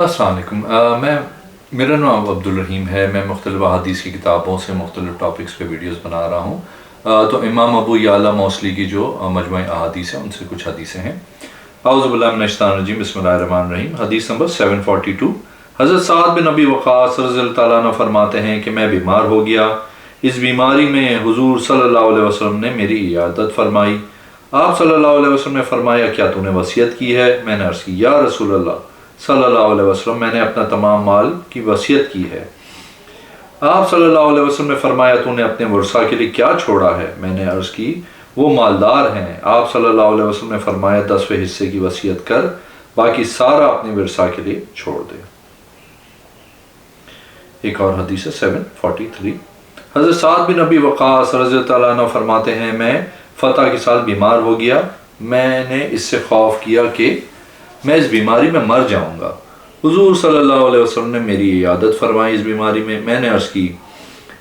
السلام علیکم۔ میرا نام عبد الرحیم ہے۔ میں مختلف حدیث کی کتابوں سے مختلف ٹاپکس پہ ویڈیوز بنا رہا ہوں۔ تو امام ابو یعلا موصلی کی جو مجموعہ احادیث ہیں ان سے کچھ حدیثیں ہیں۔ اعوذ باللہ من الشیطان الرجیم، بسم اللہ الرحمن الرحیم۔ حدیث نمبر 742۔ حضرت سعد بن ابی وقاص رضی اللہ تعالیٰ عنہ فرماتے ہیں کہ میں بیمار ہو گیا۔ اس بیماری میں حضور صلی اللہ علیہ وسلم نے میری عیادت فرمائی۔ آپ صلی اللہ علیہ وسلم نے فرمایا کیا تو نے وصیت کی ہے؟ میں نے عرض کی یا رسول اللہ صلی اللہ علیہ وسلم میں نے اپنا تمام مال کی وصیت کی ہے۔ آپ صلی اللہ علیہ وسلم نے فرمایا تو نے اپنے ورثہ کے لیے کیا چھوڑا ہے؟ میں نے عرض کی وہ مالدار ہیں۔ آپ صلی اللہ علیہ وسلم نے فرمایا 10ویں حصے کی وصیت کر، باقی سارا اپنے ورثہ کے لیے چھوڑ دے۔ ایک اور حدیث ہے 743۔ حضرت سعد بن ابی وقاص رضی اللہ عنہ فرماتے ہیں میں فتح کے سال بیمار ہو گیا۔ میں نے اس سے خوف کیا کہ میں اس بیماری میں مر جاؤں گا۔ حضور صلی اللہ علیہ وسلم نے میری عیادت فرمائی اس بیماری میں۔ میں نے عرض کی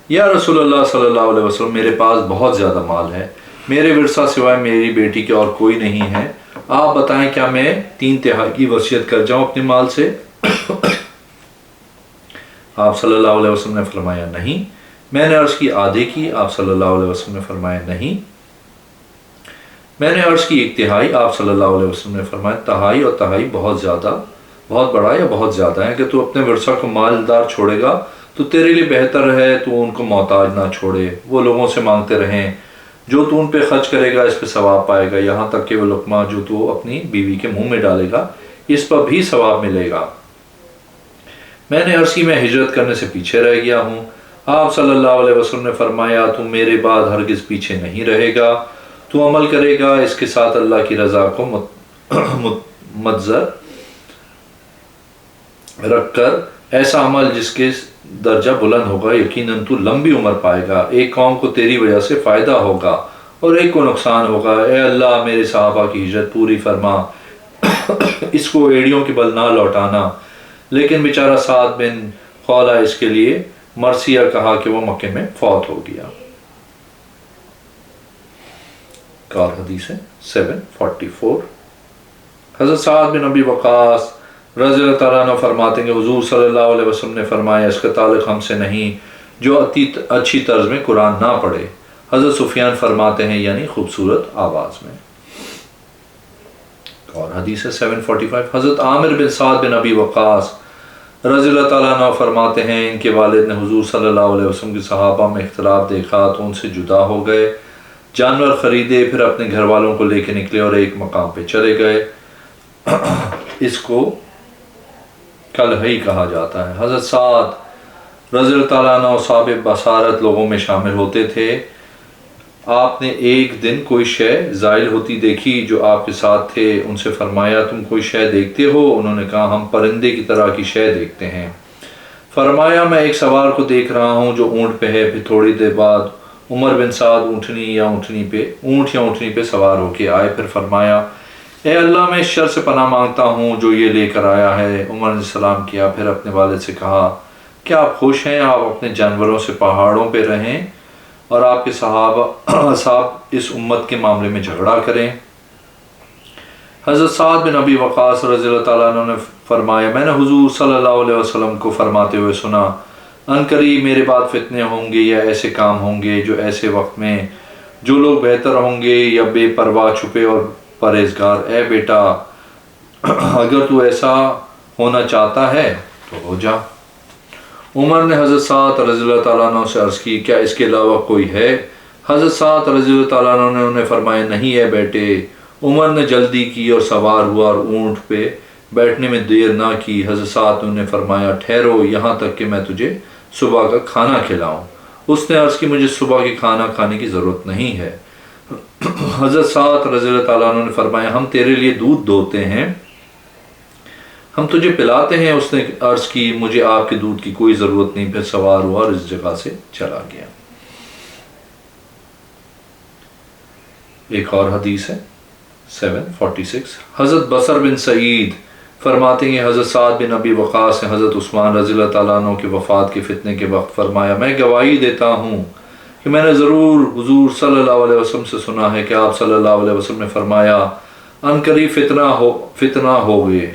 یا رسول اللہ صلی اللہ علیہ وسلم میرے پاس بہت زیادہ مال ہے، میرے ورثہ سوائے میری بیٹی کے اور کوئی نہیں ہے، آپ بتائیں کیا میں 3/3 کی وصیت کر جاؤں اپنے مال سے؟ آپ صلی اللہ علیہ وسلم نے فرمایا نہیں۔ میں نے عرض کی آدھے کی؟ آپ صلی اللہ علیہ وسلم نے فرمایا نہیں۔ میں نے عرض کی 1/3؟ آپ صلی اللہ علیہ وسلم نے فرمایا تہائی اور تہائی بہت بڑا یا بہت زیادہ ہے کہ تو اپنے ورثہ کو مالدار چھوڑے گا تو تیرے لیے بہتر ہے تو ان کو محتاج نہ چھوڑے، وہ لوگوں سے مانگتے رہیں، جو تو ان پہ خرچ کرے گا اس پہ ثواب پائے گا، یہاں تک کہ وہ لقمہ جو تو اپنی بیوی کے منہ میں ڈالے گا اس پر بھی ثواب ملے گا۔ میں نے عرض کی میں ہجرت کرنے سے پیچھے رہ گیا ہوں۔ آپ صلی اللہ علیہ وسلم نے فرمایا تو میرے بعد ہرگز پیچھے نہیں رہے گا، تو عمل کرے گا اس کے ساتھ اللہ کی رضا کو متضر رکھ کر، ایسا عمل جس کے درجہ بلند ہوگا، یقیناً تو لمبی عمر پائے گا، ایک قوم کو تیری وجہ سے فائدہ ہوگا اور ایک کو نقصان ہوگا۔ اے اللہ میرے صحابہ کی ہجرت پوری فرما، اس کو ایڑیوں کے بل نہ لوٹانا۔ لیکن بیچارہ سعد بن خولہ اس کے لیے مرثیہ کہا کہ وہ مکے میں فوت ہو گیا۔ اور حدیث ہے 744۔ حضرت سعد بن ابی وقاص رضی اللہ تعالیٰ عنہ فرماتے ہیں کہ حضور صلی اللہ علیہ وسلم نے فرمایا اس کا تعلق ہم سے نہیں جو اچھی طرز میں قرآن نہ پڑھے۔ حضرت سفیان فرماتے ہیں یعنی خوبصورت آواز میں۔ اور حدیث ہے 745۔ حضرت عامر بن سعد بن ابی وقاص رضی اللہ تعالیٰ عنہ فرماتے ہیں ان کے والد نے حضور صلی اللہ علیہ وسلم کے صحابہ میں اختلاف دیکھا تو ان سے جدا ہو گئے، جانور خریدے، پھر اپنے گھر والوں کو لے کے نکلے اور ایک مقام پہ چلے گئے۔ اس کو کلہی کہا جاتا ہے۔ حضرت سعد رضی اللہ تعالیٰ عنہ صاحب بصارت لوگوں میں شامل ہوتے تھے۔ آپ نے ایک دن کوئی شے زائل ہوتی دیکھی جو آپ کے ساتھ تھے، ان سے فرمایا تم کوئی شے دیکھتے ہو؟ انہوں نے کہا ہم پرندے کی طرح کی شے دیکھتے ہیں۔ فرمایا میں ایک سوار کو دیکھ رہا ہوں جو اونٹ پہ ہے۔ پھر تھوڑی دیر بعد عمر بن سعد اونٹ یا اونٹنی پہ سوار ہو کے آئے، پھر فرمایا اے اللہ میں اس شر سے پناہ مانگتا ہوں جو یہ لے کر آیا ہے۔ عمر نے سلام کیا، پھر اپنے والد سے کہا کیا آپ خوش ہیں؟ آپ اپنے جانوروں سے پہاڑوں پہ رہیں اور آپ کے صاحب اس امت کے معاملے میں جھگڑا کریں۔ حضرت سعد بن ابی وقاص رضی اللہ تعالیٰ عنہ نے فرمایا میں نے حضور صلی اللہ علیہ وسلم کو فرماتے ہوئے سنا ان قریب میرے بعد فتنے ہوں گے یا ایسے کام ہوں گے جو ایسے وقت میں جو لوگ بہتر ہوں گے یا بے پرواہ چھپے اور پرہیزگار۔ اے بیٹا اگر تو ایسا ہونا چاہتا ہے تو ہو جا۔ عمر نے حضرت سعد رضی اللہ تعالیٰ عنہ سے عرض کی کیا اس کے علاوہ کوئی ہے؟ حضرت سعد رضی اللہ تعالیٰ عنہ نے انہیں فرمایا نہیں ہے بیٹے۔ عمر نے جلدی کی اور سوار ہوا اور اونٹ پہ بیٹھنے میں دیر نہ کی۔ حضرت سعد نے انہیں فرمایا ٹھہرو یہاں تک کہ میں تجھے صبح کا کھانا کھلاؤں۔ اس نے عرض کی مجھے صبح کے کھانا کھانے کی ضرورت نہیں ہے۔ حضرت سعد رضی اللہ تعالیٰ عنہ نے فرمایا ہم تیرے لیے دودھ دوہتے ہیں، ہم تجھے پلاتے ہیں۔ اس نے عرض کی مجھے آپ کے دودھ کی کوئی ضرورت نہیں، پھر سوار ہوا اور اس جگہ سے چلا گیا۔ ایک اور حدیث ہے 746۔ حضرت بصر بن سعید فرماتے ہیں حضرت سعد بن ابی وقاص نے حضرت عثمان رضی اللہ تعالیٰ عنہ کے وفات کے فتنے کے وقت فرمایا میں گواہی دیتا ہوں کہ میں نے ضرور حضور صلی اللہ علیہ وسلم سے سنا ہے کہ آپ صلی اللہ علیہ وسلم نے فرمایا ان قریب فتنہ ہو گئے،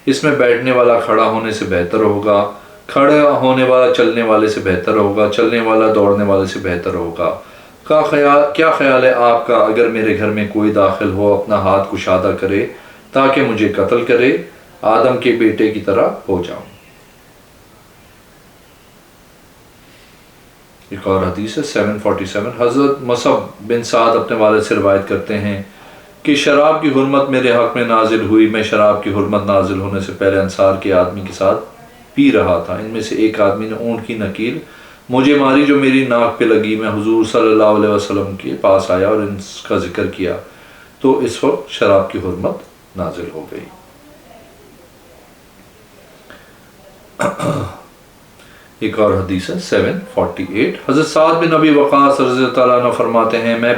اس میں بیٹھنے والا کھڑا ہونے سے بہتر ہوگا، کھڑا ہونے والا چلنے والے سے بہتر ہوگا، چلنے والا دوڑنے والے سے بہتر ہوگا۔ کیا خیال ہے آپ کا اگر میرے گھر میں کوئی داخل ہو اپنا ہاتھ کشادہ کرے تاکہ مجھے قتل کرے، آدم کے بیٹے کی طرح ہو جاؤں۔ ایک اور حدیث ہے 747، حضرت مصعب بن سعد اپنے والد سے روایت کرتے ہیں کہ شراب کی حرمت میرے حق میں نازل ہوئی، میں شراب کی حرمت نازل ہونے سے پہلے انصار کے آدمی کے ساتھ پی رہا تھا، ان میں سے ایک آدمی نے اونٹ کی نکیل مجھے ماری جو میری ناک پہ لگی، میں حضور صلی اللہ علیہ وسلم کے پاس آیا اور ان کا ذکر کیا تو اس وقت شراب کی حرمت نازل ہو گئی۔ ایک اور حدیث ہے 748، حضرت سعد بن ابی وقاص رضی اللہ عنہ فرماتے ہیں میں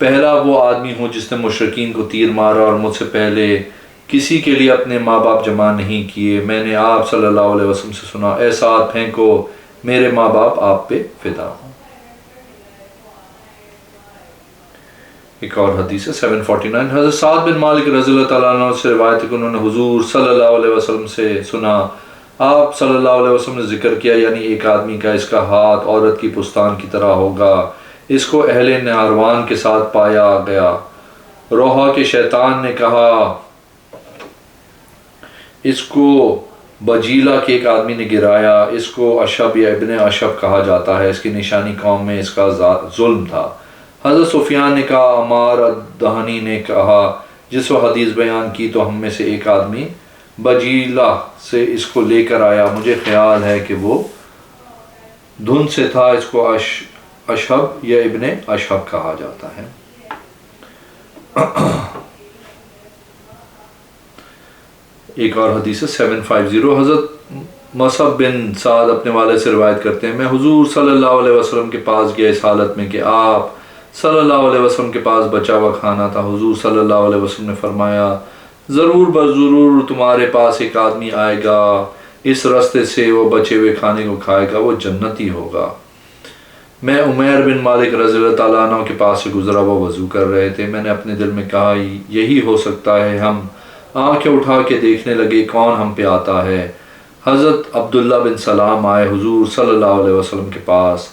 پہلا وہ آدمی ہوں جس نے مشرکین کو تیر مارا اور مجھ سے پہلے کسی کے لیے اپنے ماں باپ جمع نہیں کیے۔ میں نے آپ صلی اللہ علیہ وسلم سے سنا، اے سعد پھینکو، میرے ماں باپ آپ پہ فدا ہوں۔ ایک اور حدیث ہے 749، حضرت سعد بن مالک رضی اللہ تعالیٰ عنہ سے روایت ہے کہ انہوں نے حضور صلی اللہ علیہ وسلم سے سنا، آپ صلی اللہ علیہ وسلم نے ذکر کیا، یعنی ایک آدمی کا اس کا ہاتھ عورت کی پستان کی طرح ہوگا، اس کو اہل نہاروان کے ساتھ پایا گیا۔ روحا کے شیطان نے کہا اس کو بجیلا کے ایک آدمی نے گرایا، اس کو اشب یا ابن اشب کہا جاتا ہے، اس کی نشانی قوم میں اس کا ظلم تھا۔ حضرت سفیان نے کہا، عمار الدہنی نے کہا جس وہ حدیث بیان کی تو ہم میں سے ایک آدمی بجیلا سے اس کو لے کر آیا، مجھے خیال ہے کہ وہ دھن سے تھا، اس کو اشہب یا ابن اشہب کہا جاتا ہے۔ ایک اور حدیث ہے 750، حضرت مصعب بن سعد اپنے والد سے روایت کرتے ہیں میں حضور صلی اللہ علیہ وسلم کے پاس گیا اس حالت میں کہ آپ صلی اللہ علیہ وسلم کے پاس بچا ہوا کھانا تھا۔ حضور صلی اللہ علیہ وسلم نے فرمایا ضرور بضرور تمہارے پاس ایک آدمی آئے گا، اس راستے سے وہ بچے ہوئے کھانے کو کھائے گا، وہ جنتی ہوگا۔ میں عمیر بن مالک رضی اللہ تعالیٰ عنہ کے پاس سے گزرا، وہ وضو کر رہے تھے، میں نے اپنے دل میں کہا یہی ہو سکتا ہے۔ ہم آنکھیں اٹھا کے دیکھنے لگے کون ہم پہ آتا ہے۔ حضرت عبداللہ بن سلام آئے حضور صلی اللہ علیہ وسلم کے پاس،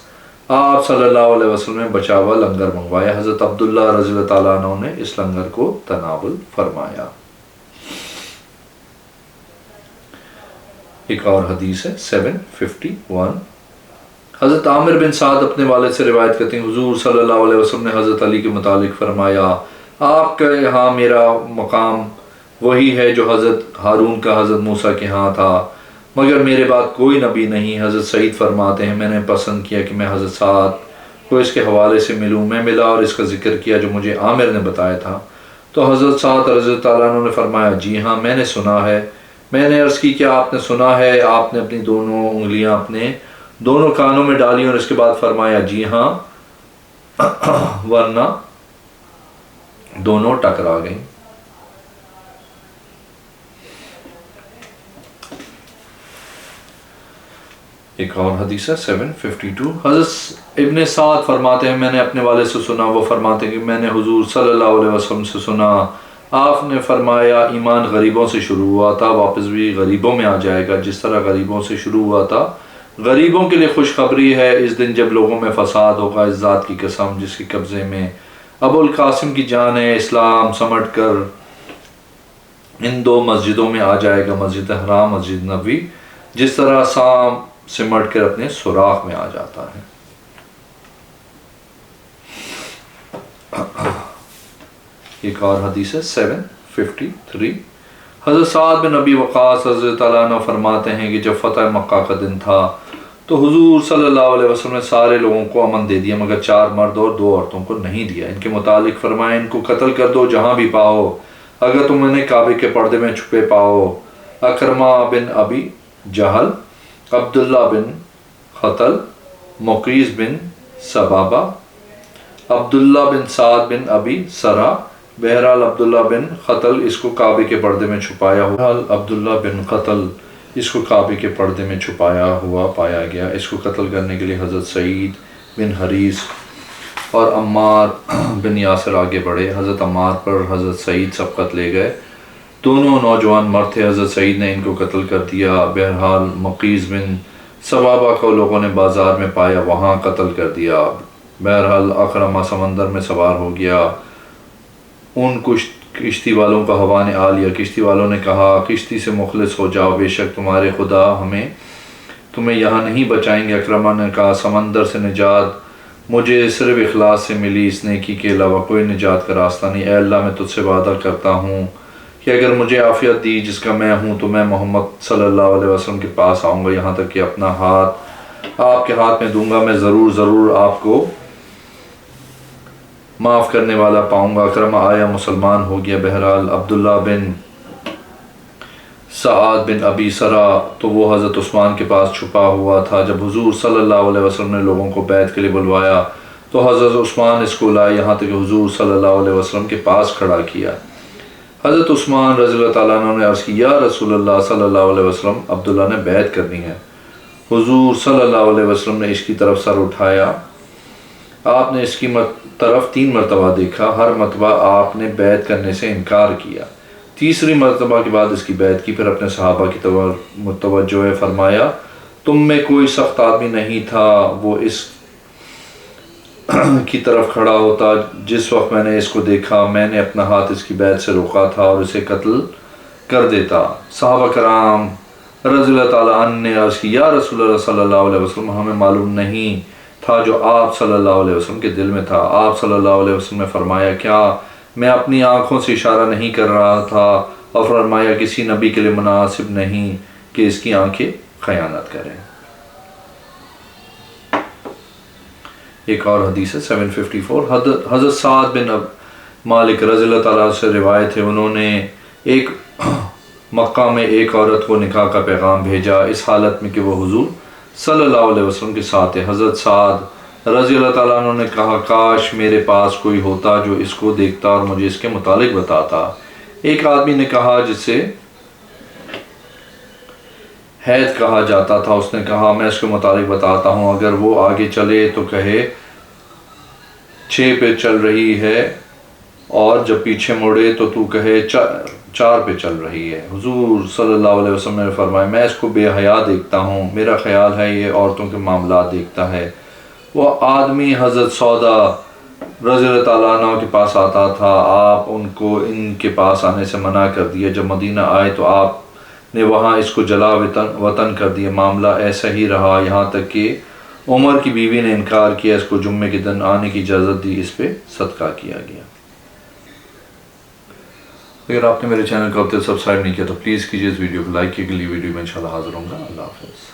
آپ صلی اللہ علیہ وسلم نے بچا ہوا لنگر منگوایا، حضرت عبداللہ رضی اللہ تعالیٰ عنہ نے اس لنگر کو تناول فرمایا۔ ایک اور حدیث ہے 751، حضرت عامر بن سعد اپنے والد سے روایت کرتے ہیں حضور صلی اللہ علیہ وسلم نے حضرت علی کے متعلق فرمایا آپ کے ہاں میرا مقام وہی ہے جو حضرت ہارون کا حضرت موسیٰ کے ہاں تھا، مگر میرے بعد کوئی نبی نہیں۔ حضرت سعید فرماتے ہیں میں نے پسند کیا کہ میں حضرت سعد کو اس کے حوالے سے ملوں، میں ملا اور اس کا ذکر کیا جو مجھے عامر نے بتایا تھا، تو حضرت سعد رضی اللہ عنہ نے فرمایا جی ہاں میں نے سنا ہے۔ میں نے عرض کی کیا آپ نے سنا ہے؟ آپ نے اپنی دونوں انگلیاں اپنے دونوں کانوں میں ڈالی اور اس کے بعد فرمایا جی ہاں، ورنہ دونوں ٹکرا گئیں۔ ایک اور حدیث ہے 752، حضرت ابن سعد فرماتے ہیں میں نے اپنے والد سے سنا، وہ فرماتے ہیں کہ میں نے حضور صلی اللہ علیہ وسلم سے سنا، آپ نے فرمایا ایمان غریبوں سے شروع ہوا تھا، واپس بھی غریبوں میں آ جائے گا، جس طرح غریبوں سے شروع ہوا تھا۔ غریبوں کے لیے خوشخبری ہے اس دن جب لوگوں میں فساد ہوگا، اس ذات کی قسم جس کے قبضے میں ابو القاسم کی جان ہے، اسلام سمٹ کر ان دو مسجدوں میں آ جائے گا، مسجد حرام مسجد نبوی، جس طرح سام سمٹ کر اپنے سوراخ میں آ جاتا ہے۔ ایک اور حدیث ہے 753، حضرت سعد بن ابی وقاص رضی اللہ عنہ فرماتے ہیں کہ جب فتح مکہ کا دن تھا تو حضور صلی اللہ علیہ وسلم نے سارے لوگوں کو امن دے دیا مگر 4 مرد اور 2 عورتوں کو نہیں دیا۔ ان کے متعلق فرمایا ان کو قتل کر دو جہاں بھی پاؤ، اگر تم انہیں کعبے کے پردے میں چھپے پاؤ۔ اکرمہ بن ابی جہل، عبداللہ بن خطل، مقیز بن سبابہ، عبداللہ بن سعد بن ابی سرا، بہرحال عبداللہ بن خطل اس کو کعبے کے پردے میں چھپایا ہوا، عبداللہ بن خطل اس کو کعبے کے پردے میں چھپایا ہوا پایا گیا۔ اس کو قتل کرنے کے لیے حضرت سعید بن حریث اور عمار بن یاسر آگے بڑھے، حضرت عمار پر حضرت سعید سبقت لے گئے، دونوں نوجوان مرد تھے، حضرت سعید نے ان کو قتل کر دیا۔ بہرحال مقیز بن ثوابہ کو لوگوں نے بازار میں پایا، وہاں قتل کر دیا۔ بہرحال اکرمہ سمندر میں سوار ہو گیا، ان کشتی والوں کا ہوا نے آ لیا۔ کشتی والوں نے کہا کشتی سے مخلص ہو جاؤ، بے شک تمہارے خدا تمہیں یہاں نہیں بچائیں گے۔ اکرمہ نے کہا سمندر سے نجات مجھے صرف اخلاص سے ملی، اس نیکی کے علاوہ کوئی نجات کا راستہ نہیں۔ اے اللہ میں تجھ سے وعدہ کرتا ہوں کہ اگر مجھے عافیت دی جس کا میں ہوں تو میں محمد صلی اللہ علیہ وسلم کے پاس آؤں گا، یہاں تک کہ اپنا ہاتھ آپ کے ہاتھ میں دوں گا، میں ضرور آپ کو معاف کرنے والا پاؤں گا۔ اکرمہ آیا، مسلمان ہو گیا۔ بہرحال عبداللہ بن سعد بن ابی سرا تو وہ حضرت عثمان کے پاس چھپا ہوا تھا۔ جب حضور صلی اللہ علیہ وسلم نے لوگوں کو بیعت کے لیے بلوایا تو حضرت عثمان اس کو لائے، یہاں تک کہ حضور صلی اللہ علیہ وسلم کے پاس کھڑا کیا۔ حضرت عثمان رضی اللہ تعالیٰ عنہ نے عرض کی یا رسول اللہ صلی اللہ علیہ وسلم، عبداللہ نے بیعت کرنی ہے۔ حضور صلی اللہ علیہ وسلم نے اس کی طرف سر اٹھایا، آپ نے اس کی طرف 3 مرتبہ دیکھا، ہر مرتبہ آپ نے بیعت کرنے سے انکار کیا۔ تیسری مرتبہ کے بعد اس کی بیعت کی، پھر اپنے صحابہ کی توجہ فرمایا تم میں کوئی سخت آدمی نہیں تھا وہ اس کی طرف کھڑا ہوتا جس وقت میں نے اس کو دیکھا، میں نے اپنا ہاتھ اس کی بیعت سے روکا تھا اور اسے قتل کر دیتا۔ صحابہ کرام رضی اللہ تعالیٰ عنہ نے عرض کی یا رسول اللہ صلی اللہ علیہ وسلم، ہمیں معلوم نہیں تھا جو آپ صلی اللہ علیہ وسلم کے دل میں تھا۔ آپ صلی اللہ علیہ وسلم نے فرمایا کیا میں اپنی آنکھوں سے اشارہ نہیں کر رہا تھا، اور فرمایا کسی نبی کے لیے مناسب نہیں کہ اس کی آنکھیں خیانت کریں۔ ایک اور حدیث ہے 754، حضرت سعد بن مالک رضی اللہ تعالیٰ سے روایت ہے، انہوں نے مکہ میں ایک عورت کو نکاح کا پیغام بھیجا اس حالت میں کہ وہ حضور صلی اللہ علیہ وسلم کے ساتھ ہے۔ حضرت سعد رضی اللہ تعالیٰ عنہ نے کہا کاش میرے پاس کوئی ہوتا جو اس کو دیکھتا اور مجھے اس کے متعلق بتاتا۔ ایک آدمی نے کہا جسے حید کہا جاتا تھا، اس نے کہا میں اس کے متعلق بتاتا ہوں، اگر وہ آگے چلے تو کہے 6 پہ چل رہی ہے، اور جب پیچھے مڑے تو کہے 4 پہ چل رہی ہے۔ حضور صلی اللہ علیہ وسلم نے فرمایا میں اس کو بے حیا دیکھتا ہوں، میرا خیال ہے یہ عورتوں کے معاملات دیکھتا ہے۔ وہ آدمی حضرت سودا رضی اللہ تعالیٰ عنہ کے پاس آتا تھا، آپ ان کو ان کے پاس آنے سے منع کر دیا۔ جب مدینہ آئے تو آپ نے وہاں اس کو جلا وطن کر دیا۔ معاملہ ایسا ہی رہا یہاں تک کہ عمر کی بیوی نے انکار کیا، اس کو جمعے کے دن آنے کی اجازت دی، اس پہ صدقہ کیا گیا۔ اگر آپ نے میرے چینل کو اب تک سبسکرائب نہیں کیا تو پلیز کیجیے، اس ویڈیو کو لائک کیجیے، اگلی ویڈیو میں انشاءاللہ حاضر ہوں گا۔ اللہ حافظ۔